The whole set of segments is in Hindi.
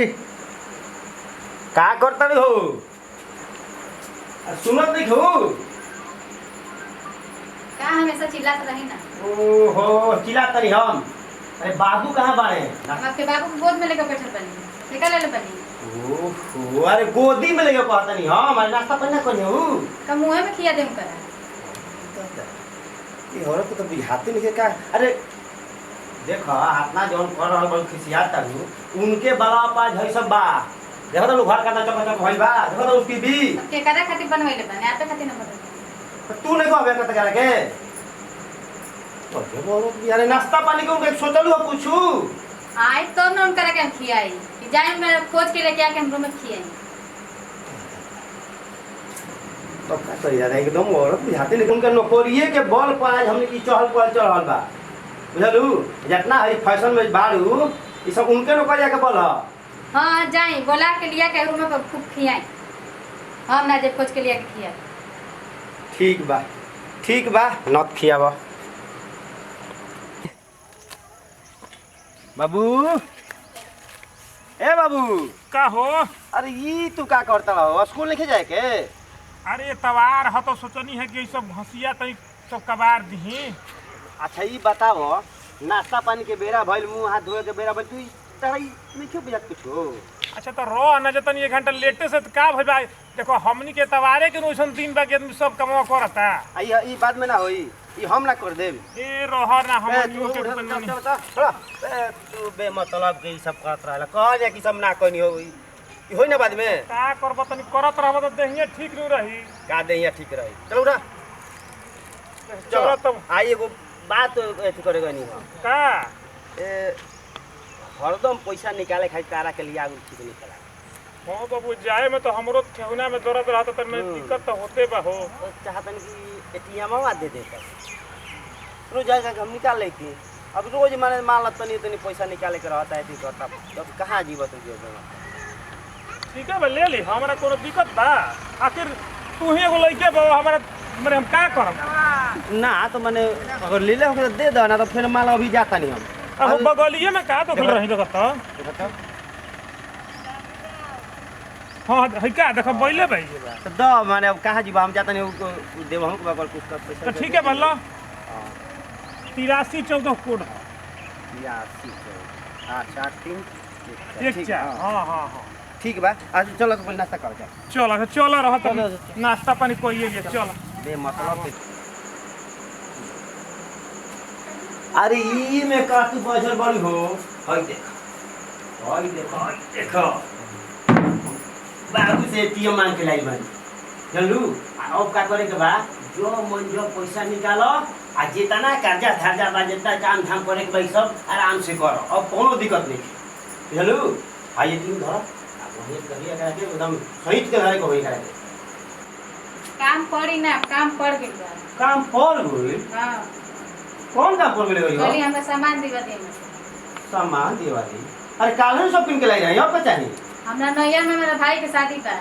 का करता हो सुनत नहीं हो का हमेशा चिल्लात रही ना। ओहो चिल्लाता नहीं हम। अरे बाबू कहाँ बाड़े? हम आपके बाबू को गोद में लेकर बैठल बनी, निकल ले बनी। ओहो अरे गोदी में लेके कहता नहीं हम। अरे नाश्ता पानी ना करी हूँ का मुंह में खिया देम करा। ये औरत को तो बुझाते नहीं है का। अरे देखो अपना जौन कर रहल बड़ खिसियाता हूँ उनके बला पास है सब बा। देखो तो घर का चक चक भइल बा। देखो तो उसकी भी के करा खातिर बनवैले बने, आपे खातिर ना बनवैले। तू नहीं कहबे करता करे के तो ये औरत भी। अरे नाश्ता पानी के उनके सोचलू हो पूछू आई तो न उनकरा के हम खियाई कि जाए मैं खोज के लेके आके हम रूम में खियाई। तो का करी दादा एकदम औरत बुझाते नहीं। उनके नौकरिए के बल पर आज हमने की चहल पहल चल रहल बा। बुझलू जितना है फैशन में बाड़ू ये सब उनके नौकरिया के बल है। हाँ जाए बोला के लिया के रूम में खूब खियाई। हम ना जे खोज के लिया के खियाई। ठीक बा नत खियाबा बाबू। ए बाबू का हो? अरे ये तू का करता हो? स्कूल लेके जाए के? अरे तवार ह तो सोचनी है कि सब घसिया तई सब कबार दी। अच्छा ये बताओ नाश्ता पानी के बेरा भइल मुंह हाथ धोए के बेरा भइल तू तराई नहीं क्यों बुझात कुछ हो? अच्छा तो रो न जतन 1 घंटा लेटे से का भइल बा। देखो हमनी के तवारे के रोशन दिन बा के आदमी सब कमवा करता। ई बात में ना होई। ई हम ना कर देब। ए रहर ना हम तू के तू बेमतलब के ई सब करत रहला। कह जा कि सब ना कहनी हो ई होई ना बाद में। का करब तनी करत रहब त देहिए ठीक न रही। का देहिया ठीक रही। चलो रा चलो तब आई एगो बात एथी करेगा नहीं हम का ए हरदम पैसा निकाले खाई तारा के लिए आगु ठीक निकला। हां बाबू जाए में तो हमरो ठेहुना में दर्द रहत त में दिक्कत तो होते बा हो। चाहतन कि एटीएमवा दे देता रोज जाएगा हम निकाल लेते। अब रोज माने मान तनी तनी पैसा निकाले के रहता है ठीक करता तब कहां जीव तू जो ठीक है बा ले ली हमरा कोनो दिक्कत बा। आखिर तू ही एगो लइके बा हमरा मने हम का करब ना तो माने अगर ले ले हो दे दो ना तो फिर माल अभी जाता नहीं हम। अब बगलिए में का तो खुल रही देखत। हां है का देखो बैले भाई तो द माने अब कहां जीव हम जाता नहीं देव हम बगल कुछ कर पैसा तो ठीक है बल्ला 83 14 कोड या ठीक है। अच्छा 3 एक चा हां हां हां ठीक बा। आज चलो तो नाश्ता कर जा। चल रहत नाश्ता पानी कोइए ये चल बे मतलब अरे ई में का तू बजर बड़ी हो। हई देखो बाबू से एटीएम मांग के लाई बनी चलू। अब का करे के बा जो मन जो पैसा निकालो आ जितना कर्जा धार्जा बा जितना काम धाम करे के बा सब आराम से करो। अब कोनो दिक्कत नहीं चलू। आ ये दिन धर अब वही करिया करा के एकदम सहित के धरे को होई करा के काम पड़ी ना, काम पड़ गइल बा। काम पड़ गइल। हां कौन काम पड़ गइल हो? कली हमरा सामान दिवा दे में सामान दिवाली। अरे काल शॉपिंग के लाई रही अब का चाहिए? हमरा नैयर में मेरा भाई के शादी बा।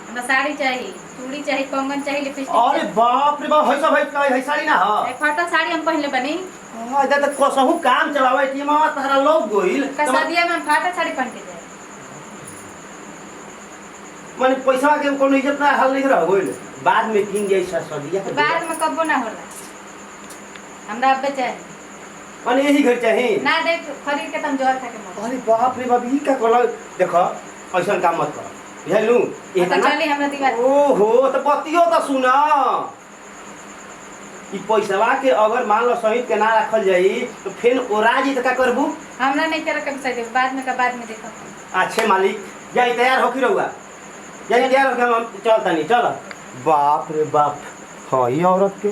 हमरा साड़ी चाहिए, चूड़ी चाहिए, कंगन चाहिए, लिपस्टिक अरे बाप रे बाप है सब है साड़ी ना ह। फटा साड़ी हम पहले बनी। हां इधर तक कसहु काम चलावे टी मामा तहरा लोग गोइल का शादिया में हम फटा साड़ी पहन के जाए। माने पैसा के कोनो इज्जत ना हाल नहीं रह गोइल। बाद में किन जाई सदिया के बाद में कबो ना होला। हमरा अब चाहिए माने यही घर चाहिए ना देख खरीद के तुम जोर खा के मर। अरे बाप रे बाप ई का कोला देखो ऐसा काम मत कर बुझलू। तो चली हमरा दीवार। ओहो तो बतियो तो सुना ई पैसावा के अगर मान लो सहित के ना रखल जाई तो फिर ओरा जी त का करबू? हमरा नहीं करे कब सही बाद में देखो। अच्छे मालिक जाई तैयार होके रहुआ जाई तैयार होके हम चलता नहीं चल। बाप रे बाप हाँ ये औरत के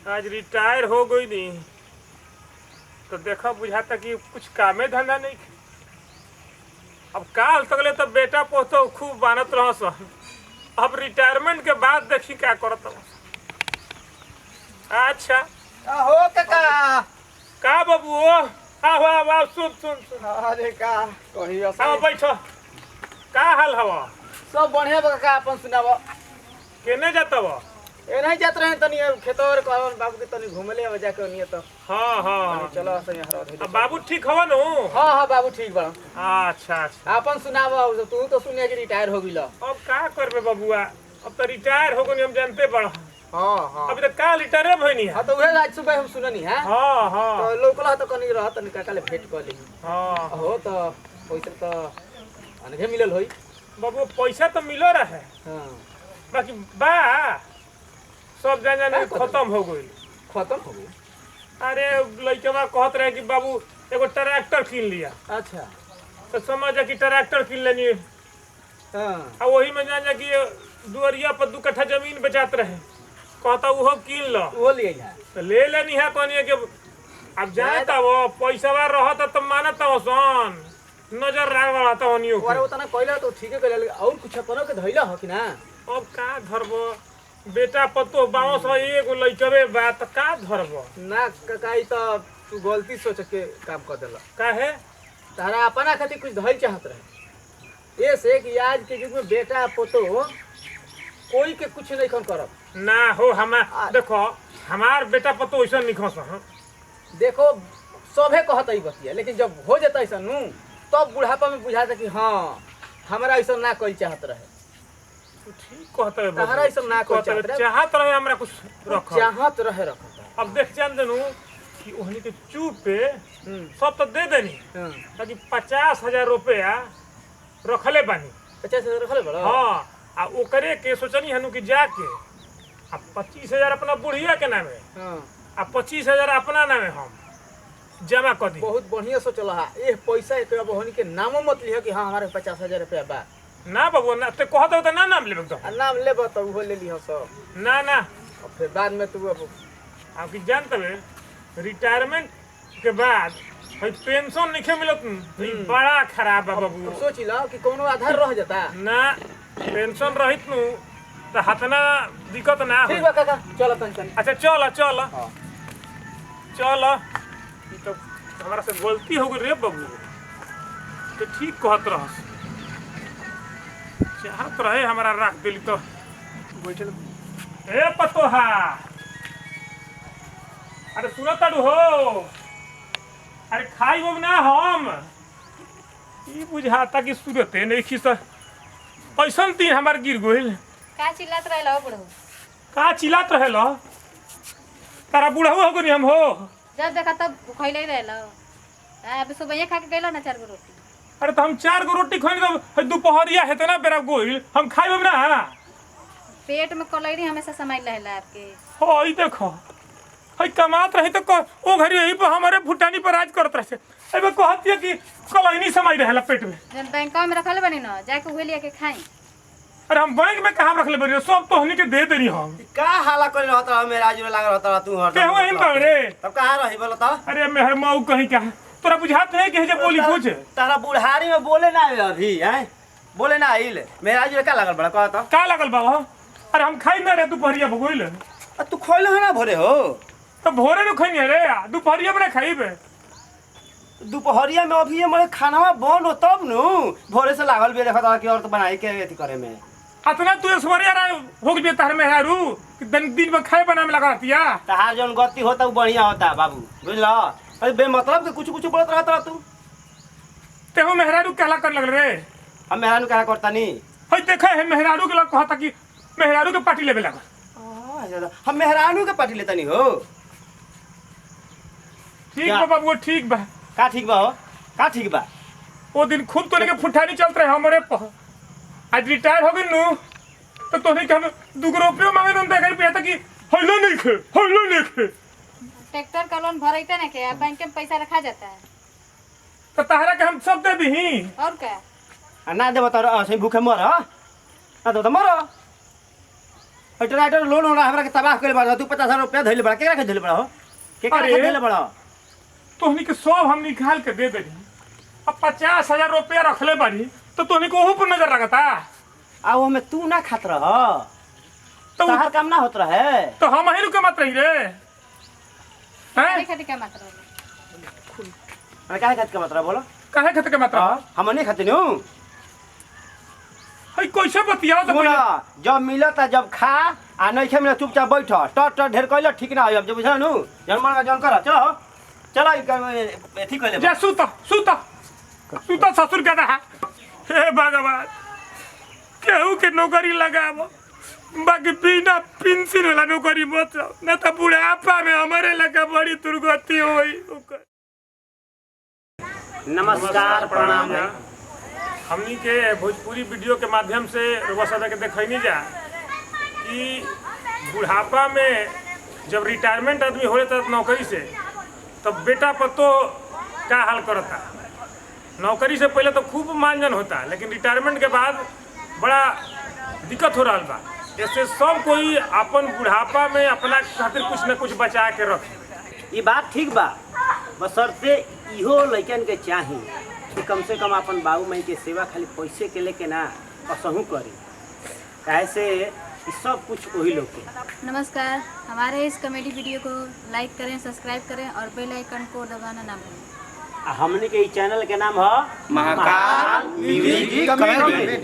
आज रिटायर हो गई नहीं तो देखा बुझाता कि कुछ कामे धंधा नहीं। अब काल तकले तो बेटा पोतो खूब बानत रह सन। अब रिटायरमेंट के बाद देखी क्या करत रह। अच्छा हो काका का बाबू आओ सुन अरे का कहियो आओ बैठो। का हाल हवा? सब बढ़िया बा काका अपन सुनाबो। केने जातब? ए नहीं जात रहे तनी खेतोर कहन बाबू के तनी घुमले अब जाके ओनिए तो हाँ हाँ चलो सही हरा दे अब बाबू ठीक हवा नु हां हां बाबू ठीक बा अच्छा अच्छा अपन सुनाव तू तो सुनिया कि रिटायर हो गेल अब का करबे बबुआ अब तो रिटायर हो गनी हम जानते बड़ हां हां अभी तक का रिटायर भइनी है हां तो उहे आज सुबह हम सुननी है हाँ हाँ तो लोकला तो कनी रह तनी काकाले भेंट कर ली हाँ हो तो पैसा तो अनघे मिलल होई बाबू पैसा तो मिलो रहे हां बाकी बा सब जाने खत्म हो गई खत्म हो गई अरे लइकवा कहत रहे कि बाबू एगो ट्रैक्टर किन लिया अच्छा तो समझ जा कि ट्रैक्टर किन लेनी हां आ वही में जान जा कि दुअरिया पर 2 कट्ठा जमीन बेचात रहे कहता वो किन लो वो लिए जा तो ले लेनी है कहनी कि अब जाता वो पैसा रहता तो मानता सन नजर रहा था ओनियो और उतना कहला तो ठीक है कहला और कुछ कोनो के धइला हो कि ना अब का धरबो बेटा पतो बाँस एगो लइकबे बा त का धरबो ना काई तो तू गलती सोच के काम कर देला काहे तारा अपना खातिर कुछ धइल चाहत रहे ये से कि आज के युग में बेटा पोतो कोई के कुछ नहीं कन करब ना हो देखो हमार बेटा पतो ऐसा निखस देखो सभे कहत ही बतिया लेकिन जब हो जाता ऐसा नु तब बुढ़ापा में बुझाता कि हाँ हमारा ऐसा ना कोई चाहत रहे ठीक कहते है तहरा ऐसा ना कोई चाहत रहे हमरा कुछ रख चाहत रहे रखता अब देख जान देनु कि ओहनी के चुप पे सब तो दे देनी ताकि 50,000 रुपया रखले बानी 50,000 रखले बड़ा हाँ आ ओकरे के सोचनी हनु कि जाके आ 25,000 अपना बुढ़िया के नामे आ 25,000 अपना नामे हम जमा कर दी बहुत बढ़िया सोचल हा ए पैसा एक बहनी के नामो मत लिह कि हाँ हमारे 50,000 रुपया बा ना बाबू ना ते कहत हो त ना नाम लेबे तो नाम लेब तो वो ले लिह सब ना ना और फिर बाद में तू अब आप की जानत बे रिटायरमेंट के बाद भाई पेंशन नहीं मिलत ई बड़ा खराब बा बाबू सोच ला कि कोनो आधार रह जाता ना पेंशन रहित नु त हतना दिक्कत ना ठीक हो बा काका चल तन अच्छा चल चल हां चल ई तो हमारा से गलती हो गई रे बाबू तो ठीक कहत रहस चाहत रहे हमारा रख दिली तो बैठल ए पतोहा अरे सुनो तड़ू हो अरे खाई हो ना हम ई बुझाता कि सूरते नहीं खिस ऐसन तीन हमार गिर गइल का चिल्लात रहला हो बुढ़ऊ का चिल्लात रहे लो तारा बुढ़ऊ हो गनी हम हो जब देखा तब खइले रहला अब सुबह खा के गइलो ना 4 गो रोटी अरे तो हम 4 गो रोटी खइनी तो दोपहरिया हेते ना बेरा गोइल हम खाइब ना पेट में कलैरी हमेशा समाइल रहला आपके हो ई देखो हई कमात रही तो ओ घरी यही पर हमारे फुटानी पर राज करत रहे एबे कहतिया कि कलैनी समय रहेला पेट में जन बैंक में रखल बनी ना जाके उहे लिया के खाई अरे हम बैंक में कहां रखले बनी सब तो हनी के दे देनी हम का हाला करे रहता मेरा आज लागल रहता तू हर केहू एहन बाड़े तब कहां रही बोल त अरे मेहर मऊ कहीं का तोरा बुझात है कि जे बोली कुछ तारा बुढ़ारी में बोले ना आवे अभी हैं बोले ना आइल मेरा आज का लागल बड़ा कहत का लागल बाबा अरे हम खाई ना रे दोपहरिया भगोइल तू खोइलो है ना भोरे हो तो भोरे न खइनी रे दोपहरिया में खाइबे दोपहरिया में अभी मैं खाना बन हो तब नु भोरे से लागल बे देखत कि और तो बनाई के एथी करे में अतना तू ऐश्वर्या राय हो गई तार मेहरू कि दिन में खाए बनाने लगा दिया तहार जौन गति होता वो बढ़िया होता बाबू बुझला अरे बेमतलब के कुछ बोलत रहत रह तू तेहो मेहरारू कहला कर लगल रे हम मेहरानू कहा करता नी हई देखा है मेहरारू के लग कहता कि मेहरारू के पार्टी लेवे लगा हम मेहरानू के पार्टी लेता नी हो ठीक बा बाबू ठीक बा का ठीक बा हो का ठीक बा वो दिन खूब तोने के फुटानी चलत रहे हमरे आज रिटायर हो गई नु तो तोने के हम 2 रुपया मांगे न देखा पे था कि हइलो नहीं खे ट्रैक्टर का लोन भरैते ना के बैंक में पैसा रखा जाता है तो तहरा के हम सब दे दही और क्या ना देबो त ऐसे भूखे मर ना तो मर ट्रैक्टर लोन होला हमरा के तबाह करे बड़ा तू 50,000 रुपया धइले बड़ा केकरा के धइले बड़ा हो केकरा के धइले बड़ा तोहनी के सब हम निकाल के दे देनी अब 50,000 रुपया रखले बानी तो तोहनी को ओहू पर नजर लगता आ वो में तू ना खात रह तो तहार काम ना होत रहे तो हम ही रुके मत रही रे हैं खाती क्या मतलब अरे काहे खात के मतलब बोलो काहे खत के मतलब हम नहीं खाते नु हई कैसे बतियाओ तो सुना जब मिलता जब खा आ नहीं खे मिला चुपचाप बैठ टट ठीक ना हो जब बुझल नु जनमन का जन कर चलो चलो एथी कइले जा सुत ससुर का रहा हे भगवान केहू के नौकरी लगाबो बाकी बिना पेंशन वाला नौकरी मत न तो बुढ़ापा में हमारे लगा बड़ी दुर्गति होई। नमस्कार प्रणाम हमनी के भोजपुरी वीडियो के माध्यम से रउआ सब के देखैनी जा कि बुढ़ापा में जब रिटायरमेंट आदमी हो जाता नौकरी से तब बेटा पतो का हाल करता। नौकरी से पहले तो खूब मानजन होता लेकिन रिटायरमेंट के बाद बड़ा दिक्कत हो रहा बा। ऐसे सब कोई अपन बुढ़ापा में अपना खातिर कुछ न कुछ बचा के रखे। ये बात ठीक बा बशर्ते इहो लइकन के चाही कि कम से कम अपन बाबू माई के सेवा खाली पैसे के लेके ना असहू करी काहे से सब कुछ वही लोग के। नमस्कार, हमारे इस कॉमेडी वीडियो को लाइक करें, सब्सक्राइब करें और बेल आइकन को दबाना ना भूलें। हमने के ई चैनल के नाम है महाकाल म्यूजिक कॉमेडी।